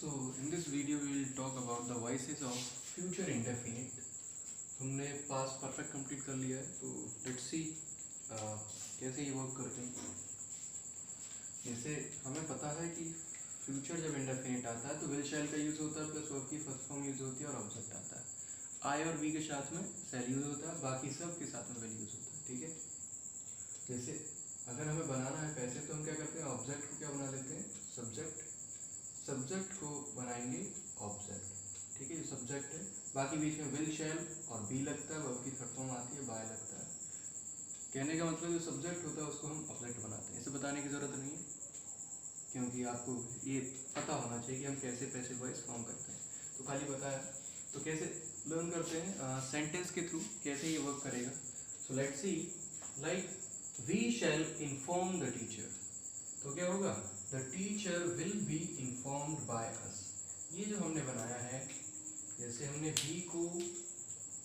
So in this video we will talk about the voices of future indefinite. हमने past perfect complete कर लिया है, तो let's see कैसे ये वर्क करते हैं। जैसे हमें पता है कि फ्यूचर जब इंडेफिनिट आता है तो विल शैल का यूज़ होता है प्लस वर्ब की फर्स्ट फॉर्म यूज़ होती है और ऑब्जेक्ट आता है। आई और वी के साथ में शैल यूज़ होता है, बाकी सब के साथ में विल यूज़ होता है। ठीक है, जैसे अगर हमें बनाना है पैसे तो हम क्या करते हैं, ऑब्जेक्ट को क्या बना लेते हैं, सब्जेक्ट, सब्जेक्ट को बनाएंगे ऑब्जेक्ट। ठीक है, जो सब्जेक्ट है, बाकी बीच में विल शैल और बी लगता है, वर्ब की थर्ड फॉर्म आती है, बाय लगता है। कहने का मतलब जो सब्जेक्ट होता है उसको हम ऑब्जेक्ट बनाते हैं। इसे बताने की ज़रूरत नहीं है क्योंकि आपको ये पता होना चाहिए कि हम कैसे पैसिव वॉइस फॉर्म करते हैं। तो खाली बताया, तो कैसे लर्न करते हैं सेंटेंस के थ्रू, कैसे ये वर्क करेगा। So let's see, like we shall inform the teacher, तो क्या होगा, the teacher will be informed by us. ये जो हमने बनाया है, जैसे हमने वी को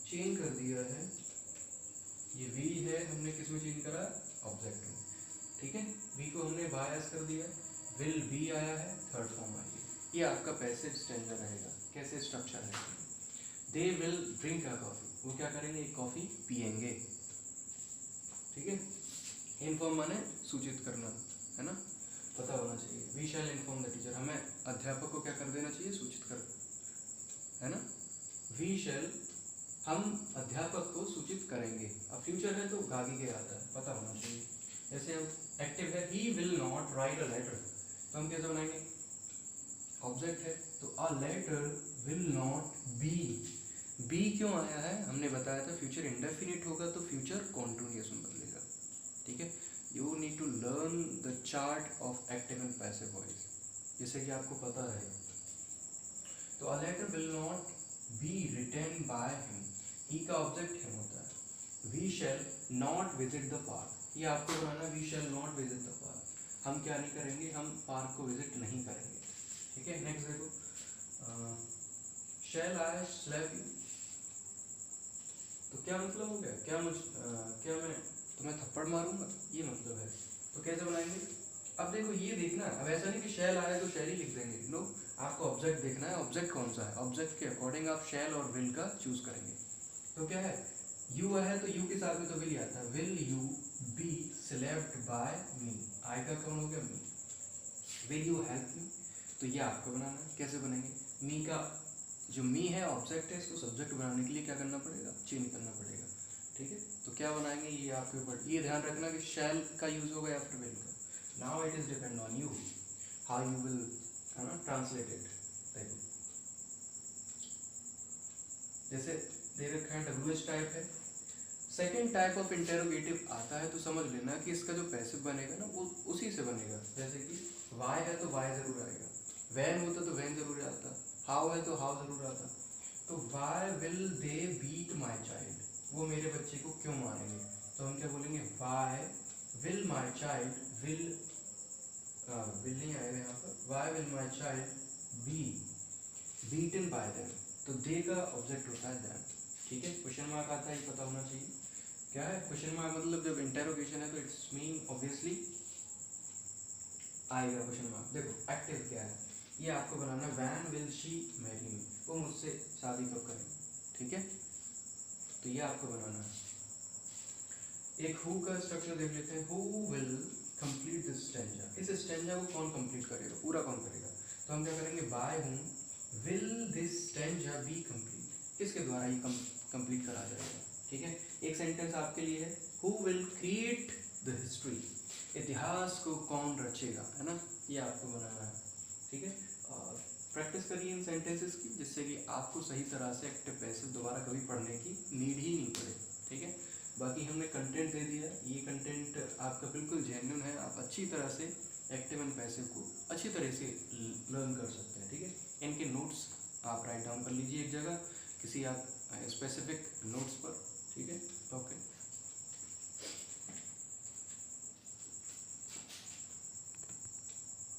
चेंज कर दिया है, ये वी है, हमने किस में चेंज करा, ऑब्जेक्ट में। ठीक है, वी को हमने बाय अस कर दिया, विल बी आया है, थर्ड फॉर्म आई है। ये आपका पैसिव स्टेंजा रहेगा। कैसे स्ट्रक्चर है, they will drink a coffee, वो क्या करेंगे, एक कॉफी पियेंगे। ठीक है, इन्फॉर्म माने सूचित करना, है ना, पता होना चाहिए। We shall inform the teacher, हमें अध्यापक को क्या कर देना चाहिए, सूचित कर, है ना। वी शैल, हम अध्यापक को सूचित करेंगे। अब फ्यूचर है तो आगे के आता है, पता होना चाहिए। जैसे हम एक्टिव है, he will not write a letter, तो हम कैसे बनाएंगे, ऑब्जेक्ट है तो a letter will not be. Be क्यों आया है, हमने बताया था फ्यूचर इंडेफिनिट होगा तो फ्यूचर कॉन्टिन्यूअस में बदलेगा। ठीक है, you need to learn the chart of active and passive voice, जैसे कि आपको पता है। तो a letter will not be written by him, he का ऑब्जेक्ट हिम होता है। We shall not visit the park, ये आपको बनाना, we shall not visit the park, हम क्या नहीं करेंगे, हम पार्क को विजिट नहीं करेंगे। ठीक है, नेक्स्ट देखो, शैल आई स्लैप यू, तो क्या मतलब हो गया, क्या मैं तुम्हें थप्पड़ मारूंगा, ये मतलब है। तो कैसे बनाएंगे, अब देखो ये देखना, अब ऐसा नहीं कि शैल आया तो शैल ही लिख देंगे, नो, आपको ऑब्जेक्ट देखना है, ऑब्जेक्ट कौन सा है, ऑब्जेक्ट के अकॉर्डिंग आप शैल और विल का चूज करेंगे। तो क्या है, यू है तो यू के साथ में तो विल ही आता है, will you be slapped by me, I का कौन हो गया, me, will you help me, तो ये आपको बनाना है। कैसे बनेंगे, मी का जो मी है ऑब्जेक्ट है, इसको सब्जेक्ट बनाने के लिए क्या करना पड़ेगा, चेंज करना पड़ेगा। ठीक है, तो क्या बनाएंगे, ये आपके ऊपर, ये ध्यान रखना कि शैल का यूज होगा आफ्टर विल का। Now it is depend on you how you will translate it. देखो जैसे दे रखा है डब्ल्यूएच टाइप है, सेकेंड टाइप ऑफ इंटेरोगेटिव आता है तो समझ लेना कि इसका जो पैसिव बनेगा ना वो उसी से बनेगा। जैसे कि वाई है तो वाई जरूर आएगा, वैन होता तो वैन जरूर आता, हाउ है तो हाउ जरूर आता। तो why will they beat my child, वो मेरे बच्चे को क्यों मारेंगे, तो हम क्या बोलेंगे, why will my child will नहीं आएगा यहाँ पर, why will my child be beaten by them, तो दे का ऑब्जेक्ट होता है देम। ठीक है, क्वेश्चन मार्क आता है, ये पता होना चाहिए। क्या है क्वेश्चन मार्क, मतलब जब इंटेरोगेशन है तो इट्स मीन ऑब्वियसली आएगा क्वेश्चन मार्क। देखो एक्टिव क्या है, ये आपको बनाना, when will she marry me, वो मुझसे शादी कब करेंगे। ठीक है, तो ये आपको बनाना है। एक हु का स्ट्रक्चर देख लेते हैं, who will complete this stanza, इस स्टेंजा को कौन कंप्लीट करेगा, पूरा कौन करेगा, तो हम क्या करेंगे, by whom will this stanza be complete, किसके द्वारा ये कंप्लीट करा जाएगा। ठीक है, एक सेंटेंस आपके लिए है, who will create the history, इतिहास को कौन रचेगा, है ना, ये आपको बनाना है। ठीक है, और प्रैक्टिस करिए इन सेंटेंसेस की, जिससे कि आपको सही तरह से एक्टिव पैसिव दोबारा कभी पढ़ने की नीड ही नहीं पड़े। ठीक है, बाकी हमने कंटेंट दे दिया, ये कंटेंट आपका बिल्कुल जेन्युइन है, आप अच्छी तरह से एक्टिव एंड पैसिव को अच्छी तरह से लर्न कर सकते हैं। ठीक है, इनके नोट्स आप राइट डाउन कर लीजिए एक जगह, किसी आप स्पेसिफिक नोट्स पर। ठीक है, ओके।